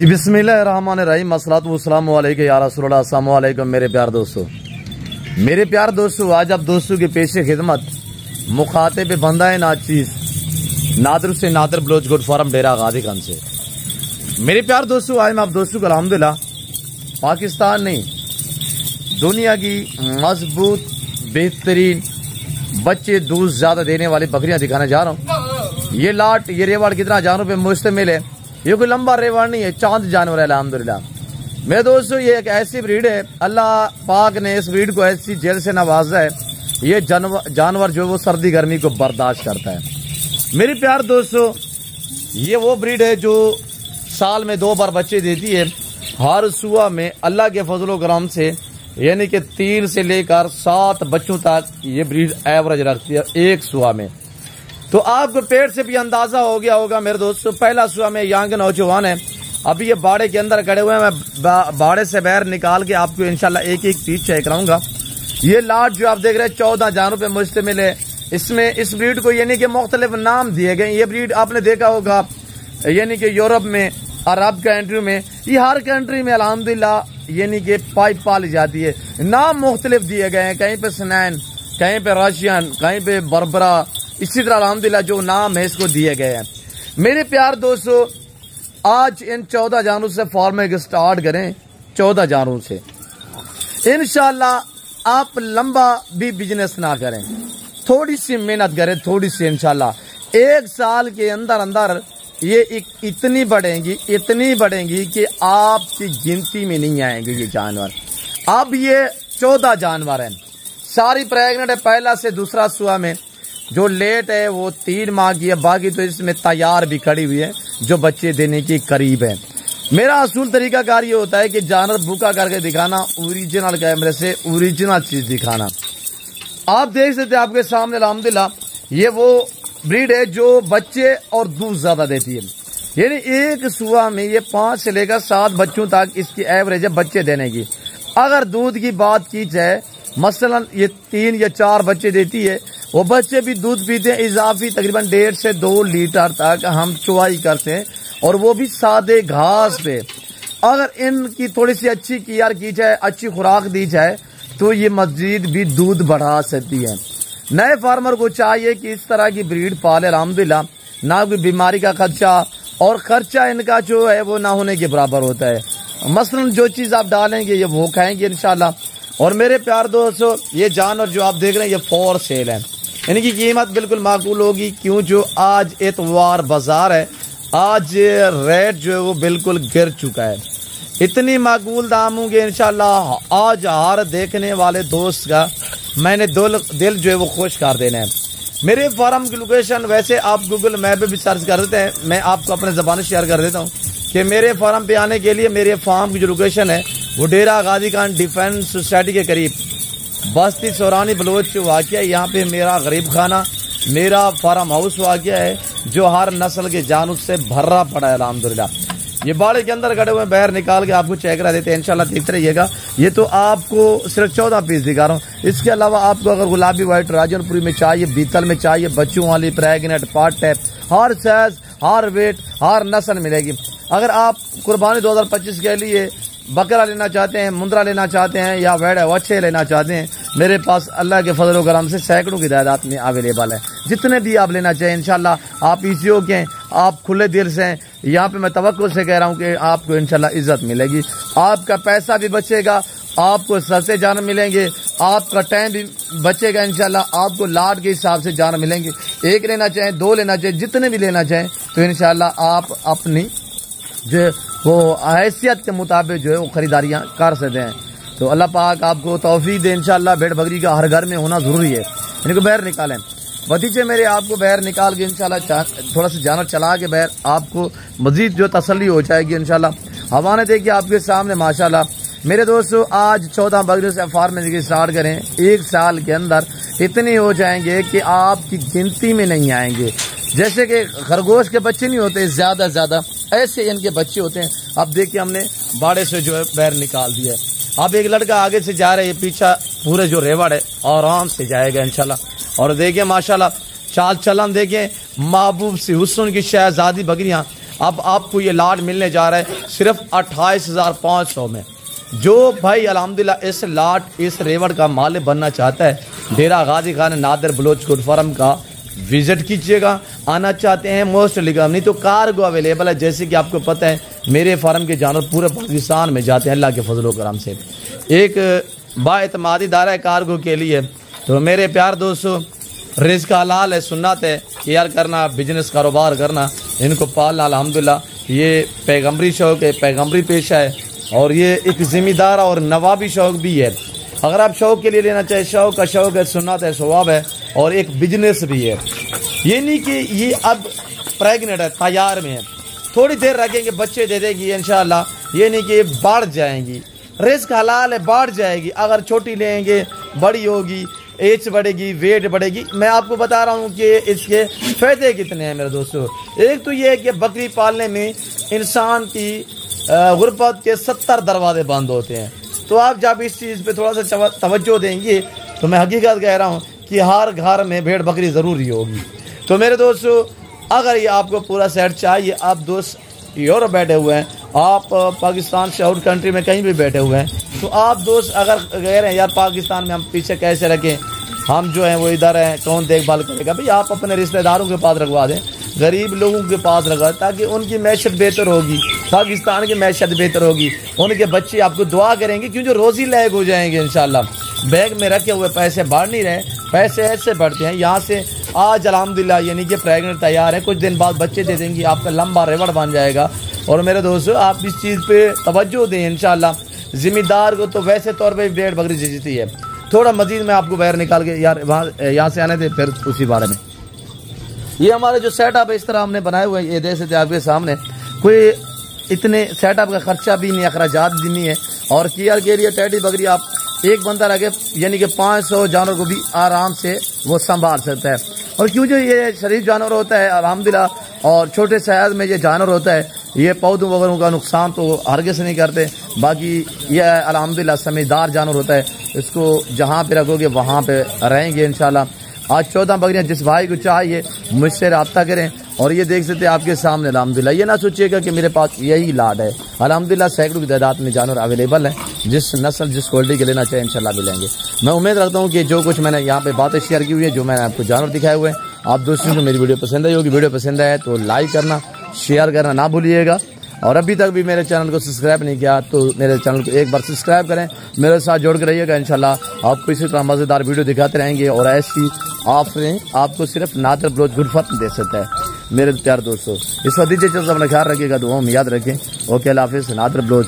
बिस्मिल्लाहिर्रहमानिर्रहीम अस्सलातु वस्सलामु अलैका या रसूलल्लाह। अस्सलामु अलैकुम मेरे प्यार दोस्तों, आज आप दोस्तों के पेशे खिदमत मुखातिब बंदा है नाचीज नादर से नादर ब्लोच गुड फॉरम डेरा गाजी खान से। मेरे प्यार दोस्तों, आज मैं आप दोस्तों को अल्हम्दुलिल्लाह पाकिस्तान नहीं दुनिया की मजबूत बेहतरीन बच्चे दूध ज्यादा देने वाली बकरियां दिखाने जा रहा हूँ। ये लाट ये रेवाड़ कितना जानवर पे मुश्तमिल है। ये कोई लंबा रेवाड़ नहीं है, चांद जानवर है अल्हम्दुलिल्लाह। मेरे दोस्तों, ये एक ऐसी ब्रीड है, अल्लाह पाक ने इस ब्रीड को ऐसी जेल से नवाजा है। ये जानवर जो वो सर्दी गर्मी को बर्दाश्त करता है। मेरे प्यार दोस्तों, ये वो ब्रीड है जो साल में 2 बार बच्चे देती है। हर सुबह में अल्लाह के फजलो करम से यानी कि 3 से लेकर 7 बच्चों तक ये ब्रीड एवरेज रखती है एक सुबह में। तो आपको पेट से भी अंदाजा हो गया होगा मेरे दोस्तों। पहला सुबह में यंग नौजवान है, अभी ये बाड़े के अंदर खड़े हुए हैं। मैं बाड़े से बाहर निकाल के आपको इंशाल्लाह एक एक पीस चेक कराऊंगा। ये लाट जो आप देख रहे हैं 14 जानवरों पे मुश्तमिल है। इसमें इस ब्रीड को यानी कि मुख्तलिफ नाम दिए गए। ये ब्रीड आपने देखा होगा यानी कि यूरोप में, अरब कंट्री में, ये हर कंट्री में अल्हम्दुलिल्लाह यानी कि पाइप पाली जाती है। नाम मुख्तलिफ दिए गए हैं, कहीं पे स्नैन, कहीं पे रशियन, कहीं पे बर्बरा, इसी तरह अल्हम्दुलिल्लाह जो नाम है इसको दिए गए हैं। मेरे प्यार दोस्तों, आज इन 14 जानवरों से फार्मिंग स्टार्ट करें। 14 जानवरों से इंशाल्लाह आप लंबा भी बिजनेस ना करें, थोड़ी सी मेहनत करें, थोड़ी सी इंशाल्लाह 1 साल के अंदर अंदर ये इतनी बढ़ेंगी कि आपकी गिनती में नहीं आएंगे ये जानवर। अब ये 14 जानवर हैं, सारी प्रेग्नेंट है। पहला से दूसरा सुआ में जो लेट है वो 3 माह की है, बाकी तो इसमें तैयार भी खड़ी हुई है जो बच्चे देने के करीब है। मेरा असूल तरीका कार ये होता है कि जानवर भूखा करके दिखाना, ओरिजिनल कैमरे से ओरिजिनल चीज दिखाना। आप देख सकते हैं आपके सामने अल्हम्दुलिल्लाह ये वो ब्रीड है जो बच्चे और दूध ज्यादा देती है। यानी एक सुबह में ये 5 से लेकर 7 बच्चों तक इसकी एवरेज है बच्चे देने की। अगर दूध की बात की जाए, मसलन ये 3 या 4 बच्चे देती है, वो बच्चे भी दूध पीते हैं इजाफी तकरीबन 1.5 से 2 लीटर तक हम चुवाई करते हैं, और वो भी सादे घास पे। अगर इनकी थोड़ी सी अच्छी केयर की जाए, अच्छी खुराक दी जाए, तो ये मजीद भी दूध बढ़ा सकती है। नए फार्मर को चाहिए कि इस तरह की ब्रीड पाले अल्हम्दुलिल्लाह, ना कोई बीमारी का खर्चा, और खर्चा इनका जो है वो ना होने के बराबर होता है। मसलन जो चीज आप डालेंगे ये वो खाएंगे इंशाल्लाह। और मेरे प्यार दोस्तों, ये जानवर जो आप देख रहे हैं ये फॉर सेल है, इनकी कीमत बिल्कुल माकूल होगी। क्यों, जो आज एतवार बाजार है, आज रेट जो है वो बिल्कुल गिर चुका है। इतनी माकूल दाम होंगे इंशाल्लाह। आज हर देखने वाले दोस्त का मैंने दिल जो है वो खुश कर देना है। मेरे फार्म की लोकेशन वैसे आप गूगल मैप पे भी सर्च कर देते हैं, मैं आपको अपने ज़बान शेयर कर देता हूँ कि मेरे फार्म पे आने के लिए मेरे फार्म की जो लोकेशन है वो डेरा गाजी खान डिफेंस सोसाइटी के करीब बस्ती सौरानी बलोच वाक़या। यहाँ पे मेरा गरीब खाना, मेरा फार्म हाउस वाक़या है जो हर नस्ल के जानवर से भरा पड़ा है अल्हम्दुलिल्लाह। ये बाड़े के अंदर खड़े हुए बाहर निकाल के आपको चेक करा देते हैं इंशाल्लाह, देखते रहिएगा। ये तो आपको सिर्फ 14 पीस दिखा रहा हूँ। इसके अलावा आपको अगर गुलाबी व्हाइट राजनपुरी में चाहिए, बीतल में चाहिए, बच्चों वाली, प्रेगनेंट, पार्ट टाइप, हर साइज, हर वेट, हर नस्ल मिलेगी। अगर आप कुर्बानी 2025 के लिए बकरा लेना चाहते हैं, मुंद्रा लेना चाहते हैं, या वेड़ वच्छे लेना चाहते हैं, मेरे पास अल्लाह के फजल व करम से सैकड़ों की तादाद में अवेलेबल है। जितने भी आप लेना चाहें इंशाल्लाह आप ईसीओ के, आप खुले दिल से हैं। यहाँ पे मैं तवक्कुल से कह रहा हूँ कि आपको इंशाल्लाह इज्जत मिलेगी, आपका पैसा भी बचेगा, आपको सस्ते जानवर मिलेंगे, आपका टाइम भी बचेगा इंशाल्लाह। आपको लाट के हिसाब से जानवर मिलेंगे। 1 लेना चाहें, 2 लेना चाहें, जितने भी लेना चाहें, तो इंशाल्लाह आप अपनी जो वो हैसियत के मुताबिक जो है वो खरीदारियां कर सकते हैं। तो अल्लाह पाक आपको तौफीक दे इंशाल्लाह। भेड़ बकरी का हर घर में होना जरूरी है। इनको बाहर निकालें भतीजे मेरे, आपको बाहर निकाल के इंशाल्लाह थोड़ा सा जानवर चला के बाहर आपको मजीद जो तसल्ली हो जाएगी इंशाल्लाह। हवाने देखिए आपके सामने माशाल्लाह। मेरे दोस्तों, आज 14 बकरियों से फार्मिंग स्टार्ट करें, 1 साल के अंदर इतने हो जाएंगे कि आपकी गिनती में नहीं आएंगे। जैसे कि खरगोश के बच्चे नहीं होते ज्यादा, ऐसे इनके बच्चे होते हैं। अब देखिए हमने बाड़े से जो है बाहर निकाल दिया है। अब एक लड़का आगे से जा रहा है, पीछा पूरे जो रेवड़ है आराम से जाएगा इंशाल्लाह। और देखिए माशाल्लाह चाल चलन देखिए, महबूब सी हुस्न की शहजादी बकरियां अब आपको ये लाट मिलने जा रहा है सिर्फ 28,500 में। जो भाई अल्हम्दुलिल्लाह इस लाट इस रेवड़ का मालिक बनना चाहता है, डेरा गाजी खान नादिर बलोच गुड फार्म का विजिट कीजिएगा। आना चाहते हैं मोस्ट वेलकम, नहीं तो कार्गो अवेलेबल है। जैसे कि आपको पता है मेरे फार्म के जानवर पूरे पाकिस्तान में जाते हैं अल्लाह के फजल करम से। एक बाएतमादी दायरा है कार्गो के लिए। तो मेरे प्यार दोस्तों, रिज़्क़ हलाल है, सुन्नत है, केयर करना, बिजनेस कारोबार करना, इनको पालना। अल्हम्दुलिल्लाह ये पैगम्बरी शौक़ है, पैगम्बरी पेशा है, और ये एक ज़िम्मेदार और नवाबी शौक़ भी है। अगर आप शौक़ के लिए लेना चाहे, शौक़ का शौक़ है, सुन्नत है, सवाब है, और एक बिजनेस भी है। ये नहीं कि ये अब प्रेगनेंट है, तैयार में है, थोड़ी देर रखेंगे बच्चे दे देगी इंशाल्लाह। ये नहीं कि बढ़ जाएंगी, रिस्क हलाल है, बढ़ जाएगी। अगर छोटी लेंगे बड़ी होगी, एज बढ़ेगी, वेट बढ़ेगी। मैं आपको बता रहा हूँ कि इसके फायदे कितने हैं मेरे दोस्तों। एक तो ये है कि बकरी पालने में इंसान की गुर्बत के 70 दरवाजे बंद होते हैं। तो आप जब इस चीज़ पे थोड़ा सा तवज्जो देंगे तो मैं हकीकत कह रहा हूँ कि हर घर में भेड़ बकरी ज़रूरी होगी। तो मेरे दोस्तों, अगर ये आपको पूरा सेट चाहिए, आप दोस्त यूरोप बैठे हुए हैं, आप पाकिस्तान से आउट कंट्री में कहीं भी बैठे हुए हैं, तो आप दोस्त अगर कह रहे हैं यार पाकिस्तान में हम पीछे कैसे रखें, हम जो हैं वो इधर हैं, कौन देखभाल करेगा, भाई आप अपने रिश्तेदारों के पास रखवा दें, गरीब लोगों के पास रखवा, ताकि उनकी मैशत बेहतर होगी, पाकिस्तान की मैशत बेहतर होगी, उनके बच्चे आपको दुआ करेंगे, क्यों जो रोज़ी लायक हो जाएंगे इंशाल्लाह। बैग में रखे हुए पैसे बढ़ नहीं रहे, पैसे ऐसे बढ़ते हैं। यहाँ से आज अल्हम्दुलिल्लाह यानी कि प्रेगनेंट तैयार है, कुछ दिन बाद बच्चे दे देंगी, आपका लंबा रेवड़ बन जाएगा। और मेरे दोस्तों, आप इस चीज़ पे तवज्जो दें इंशाल्लाह। ज़िम्मेदार को तो वैसे तौर पे भेड़ बकरी जीती है। थोड़ा मजीद मैं आपको बाहर निकाल के यार यहाँ से आने थे, फिर उसी बारे में। ये हमारे जो सेटअप है इस तरह हमने बनाए हुए हैं, ये देख सकते हैं आपके सामने। कोई इतने सेटअप का खर्चा भी नहीं, अखराजात भी नहीं है। और केयर के लिए टैडी बकरी आप एक बंदा रखे यानी कि 500 जानवर को भी आराम से वो संभाल सकता है। और क्यों जो ये शरीफ जानवर होता है अल्हम्दुलिल्लाह, और छोटे साइज में ये जानवर होता है, ये पौधों वगैरह का नुकसान तो हरगिज़ नहीं करते। बाकी ये अल्हम्दुलिल्लाह समझदार जानवर होता है, इसको जहाँ पे रखोगे वहाँ पे रहेंगे इंशाल्लाह। आज 14 बकरियाँ जिस भाई को चाहिए मुझसे रब्ता करें। और ये देख सकते हैं आपके सामने अल्हम्दुलिल्लाह। ये ना सोचिएगा कि मेरे पास यही लाड है, अल्हम्दुलिल्लाह सैकड़ों की तादाद में जानवर अवेलेबल है। जिस नस्ल जिस क्वालिटी के लेना चाहिए इंशाल्लाह मिलेंगे। मैं उम्मीद रखता हूँ कि जो कुछ मैंने यहाँ पे बातें शेयर की हुई है, जो मैंने आपको जानवर दिखाए हुए हैं, आप दोस्तों को मेरी वीडियो पसंद आई होगी। वीडियो पसंद आए तो लाइक करना, शेयर करना ना भूलिएगा। और अभी तक भी मेरे चैनल को सब्सक्राइब नहीं किया तो मेरे चैनल को एक बार सब्सक्राइब करें, मेरे साथ जोड़ कर रहिएगा। इंशाल्लाह आपको इसी तरह मज़ेदार वीडियो दिखाते रहेंगे, और ऐसी ऑफरें आपको सिर्फ नादिर बलोच गुड फार्म दे सकता है। मेरे प्यार दोस्तों, इस वक्त दीजिए, अपना ख्याल रखिएगा, दुआओं में याद रखें। ओके, अल्लाह हाफिज़, नादिर बलोच।